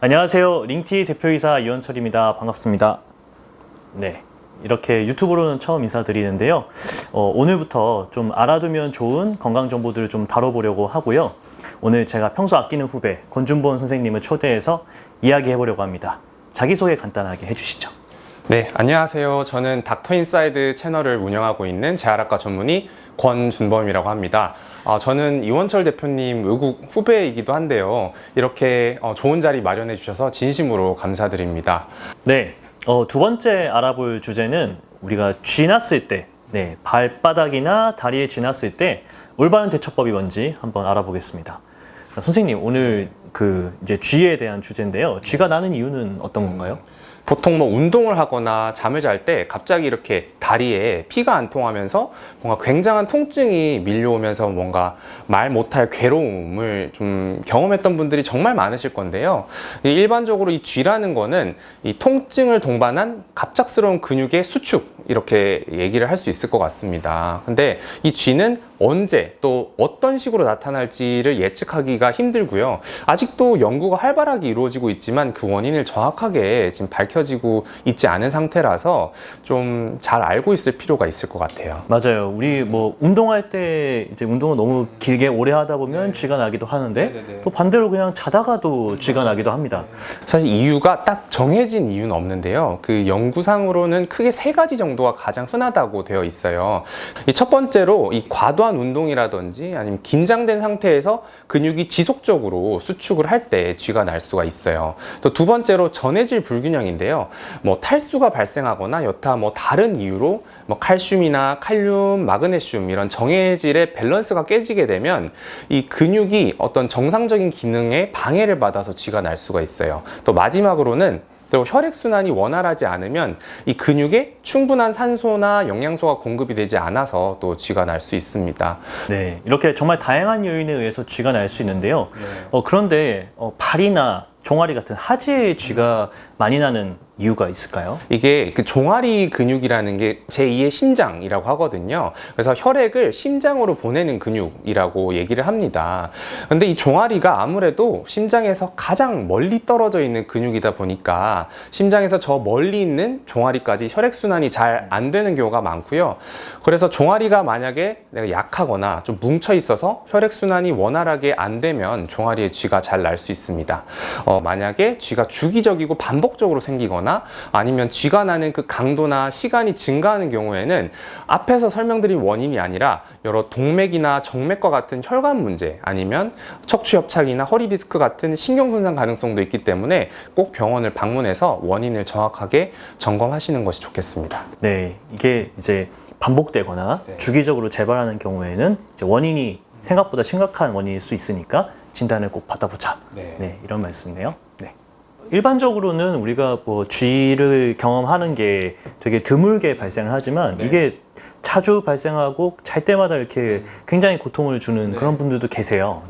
안녕하세요. 링티 대표이사 이원철입니다. 반갑습니다. 네, 이렇게 유튜브로는 처음 인사드리는데요. 오늘부터 좀 알아두면 좋은 건강 정보들을 좀 다뤄보려고 하고요. 오늘 제가 평소 아끼는 후배 권준본 선생님을 초대해서 이야기해보려고 합니다. 자기소개 간단하게 해주시죠. 네, 안녕하세요. 저는 닥터인사이드 채널을 운영하고 있는 재활학과 전문의 권준범이라고 합니다. 저는 이원철 대표님 외국 후배이기도 한데요. 이렇게 좋은 자리 마련해 주셔서 진심으로 감사드립니다. 네, 두 번째 알아볼 주제는 우리가 쥐났을 때, 발바닥이나 다리에 쥐났을 때 올바른 대처법이 뭔지 한번 알아보겠습니다. 선생님, 오늘 이제 쥐에 대한 주제인데요. 쥐가 나는 이유는 어떤 건가요? 보통 운동을 하거나 잠을 잘 때 갑자기 이렇게 다리에 피가 안 통하면서 뭔가 굉장한 통증이 밀려오면서 뭔가 말 못할 괴로움을 좀 경험했던 분들이 정말 많으실 건데요. 일반적으로 이 쥐라는 거는 이 통증을 동반한 갑작스러운 근육의 수축, 이렇게 얘기를 할 수 있을 것 같습니다. 근데 이 쥐는 언제 또 어떤 식으로 나타날지를 예측하기가 힘들고요. 아직도 연구가 활발하게 이루어지고 있지만 그 원인을 정확하게 지금 밝혀지고 있지 않은 상태라서 좀 잘 알고 있을 필요가 있을 것 같아요. 맞아요. 우리 운동할 때 이제 운동을 너무 길게 오래 하다 보면 쥐가 나기도 하는데 또 반대로 그냥 자다가도 쥐가 나기도 합니다. 사실 이유가 딱 정해진 이유는 없는데요. 그 연구상으로는 크게 세 가지 정도가 가장 흔하다고 되어 있어요. 첫 번째로 이 과도한 운동이라든지 아니면 긴장된 상태에서 근육이 지속적으로 수축을 할 때 쥐가 날 수가 있어요. 또 두 번째로 전해질 불균형인데요. 탈수가 발생하거나 여타 다른 이유로 칼슘이나 칼륨, 마그네슘 이런 정해질의 밸런스가 깨지게 되면 이 근육이 어떤 정상적인 기능에 방해를 받아서 쥐가 날 수가 있어요. 또 마지막으로는 또 혈액순환이 원활하지 않으면 이 근육에 충분한 산소나 영양소가 공급이 되지 않아서 또 쥐가 날 수 있습니다. 네, 이렇게 정말 다양한 요인에 의해서 쥐가 날 수 있는데요. 그런데 발이나 종아리 같은 하지에 쥐가 많이 나는 이유가 있을까요? 이게 그 종아리 근육이라는 게 제2의 심장이라고 하거든요. 그래서 혈액을 심장으로 보내는 근육이라고 얘기를 합니다. 근데 이 종아리가 아무래도 심장에서 가장 멀리 떨어져 있는 근육이다 보니까 심장에서 저 멀리 있는 종아리까지 혈액순환이 잘 안 되는 경우가 많고요. 그래서 종아리가 만약에 내가 약하거나 좀 뭉쳐 있어서 혈액순환이 원활하게 안 되면 종아리에 쥐가 잘 날 수 있습니다. 만약에 쥐가 주기적이고 반복적으로 생기거나 아니면 쥐가 나는 그 강도나 시간이 증가하는 경우에는 앞에서 설명드린 원인이 아니라 여러 동맥이나 정맥과 같은 혈관 문제 아니면 척추협착이나 허리 디스크 같은 신경 손상 가능성도 있기 때문에 꼭 병원을 방문해서 원인을 정확하게 점검하시는 것이 좋겠습니다. 네, 이게 이제 반복되거나 주기적으로 재발하는 경우에는 이제 원인이 생각보다 심각한 원인일 수 있으니까 진단을 꼭 받아보자. 네, 이런 말씀이네요. 네. 일반적으로는 우리가 쥐를 경험하는 게 되게 드물게 발생을 하지만 이게 자주 발생하고 잘 때마다 이렇게 굉장히 고통을 주는 그런 분들도 계세요.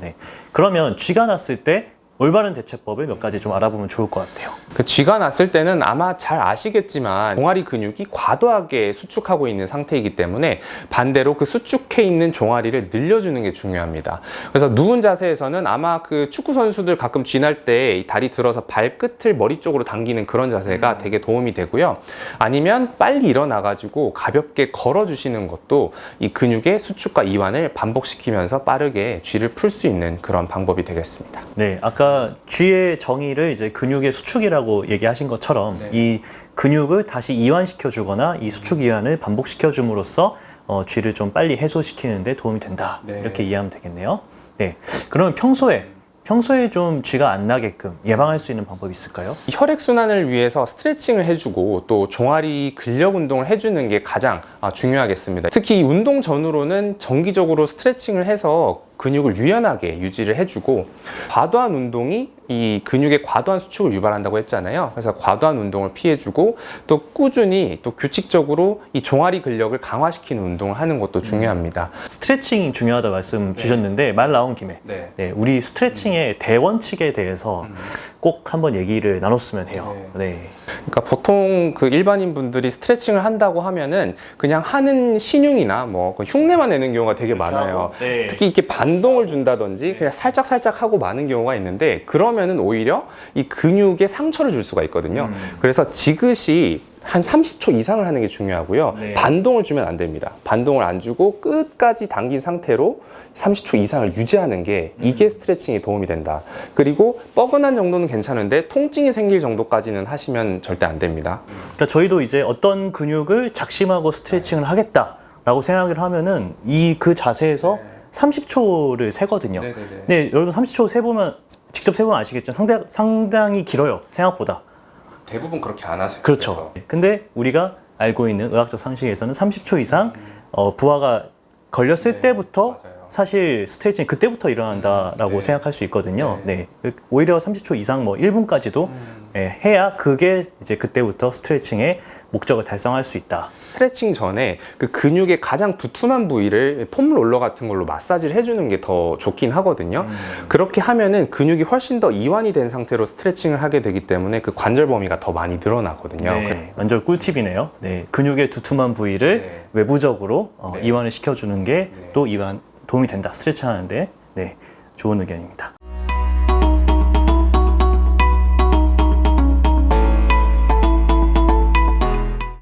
그러면 쥐가 났을 때 올바른 대처법을 몇 가지 좀 알아보면 좋을 것 같아요. 그 쥐가 났을 때는 아마 잘 아시겠지만 종아리 근육이 과도하게 수축하고 있는 상태이기 때문에 반대로 그 수축해 있는 종아리를 늘려주는 게 중요합니다. 그래서 누운 자세에서는 아마 그 축구 선수들 가끔 쥐날 때 다리 들어서 발끝을 머리 쪽으로 당기는 그런 자세가 되게 도움이 되고요. 아니면 빨리 일어나가지고 가볍게 걸어주시는 것도 이 근육의 수축과 이완을 반복시키면서 빠르게 쥐를 풀 수 있는 그런 방법이 되겠습니다. 네, 아까 쥐의 정의를 이제 근육의 수축이라고 얘기하신 것처럼 이 근육을 다시 이완시켜 주거나 이 수축 이완을 반복시켜 줌으로써 쥐를 좀 빨리 해소시키는 데 도움이 된다. 이렇게 이해하면 되겠네요. 네. 그러면 평소에 좀 쥐가 안 나게끔 예방할 수 있는 방법이 있을까요? 혈액순환을 위해서 스트레칭을 해주고 또 종아리 근력 운동을 해주는 게 가장 중요하겠습니다. 특히 이 운동 전후로는 정기적으로 스트레칭을 해서 근육을 유연하게 유지를 해주고 과도한 운동이 이 근육의 과도한 수축을 유발한다고 했잖아요. 그래서 과도한 운동을 피해주고 또 꾸준히 또 규칙적으로 이 종아리 근력을 강화시키는 운동을 하는 것도 중요합니다. 스트레칭이 중요하다 말씀 주셨는데 말 나온 김에 우리 스트레칭의 대원칙에 대해서 꼭 한번 얘기를 나눴으면 해요. 그러니까 보통 그 일반인 분들이 스트레칭을 한다고 하면은 그냥 하는 신용이나 뭐 흉내만 내는 경우가 되게 많아요. 네. 특히 이렇게 반동을 준다든지 그냥 살짝 하고 마는 경우가 있는데, 그러면은 오히려 이 근육에 상처를 줄 수가 있거든요. 그래서 지그시 한 30초 이상을 하는 게 중요하고요. 네. 반동을 주면 안 됩니다. 반동을 안 주고 끝까지 당긴 상태로 30초 이상을 유지하는 게, 이게 스트레칭에 도움이 된다. 그리고 뻐근한 정도는 괜찮은데 통증이 생길 정도까지는 하시면 절대 안 됩니다. 그러니까 저희도 이제 어떤 근육을 작심하고 스트레칭을 하겠다라고 생각을 하면은 그 자세에서 30초를 세거든요. 네, 여러분 30초 세보면 직접 세보면 아시겠지만 상당히 길어요. 생각보다. 대부분 그렇게 안 하세요. 그렇죠. 근데 우리가 알고 있는 의학적 상식에서는 30초 이상 부하가 걸렸을 때부터 사실 스트레칭이 그때부터 일어난다라고 생각할 수 있거든요. 네. 오히려 30초 이상 뭐 1분까지도 해야 그게 이제 그때부터 스트레칭의 목적을 달성할 수 있다. 스트레칭 전에 그 근육의 가장 두툼한 부위를 폼롤러 같은 걸로 마사지를 해주는 게 더 좋긴 하거든요. 그렇게 하면은 근육이 훨씬 더 이완이 된 상태로 스트레칭을 하게 되기 때문에 그 관절 범위가 더 많이 늘어나거든요. 네, 완전 꿀팁이네요. 네, 근육의 두툼한 부위를 외부적으로 이완을 시켜주는 게 또 도움이 된다. 스트레칭 하는데. 네, 좋은 의견입니다.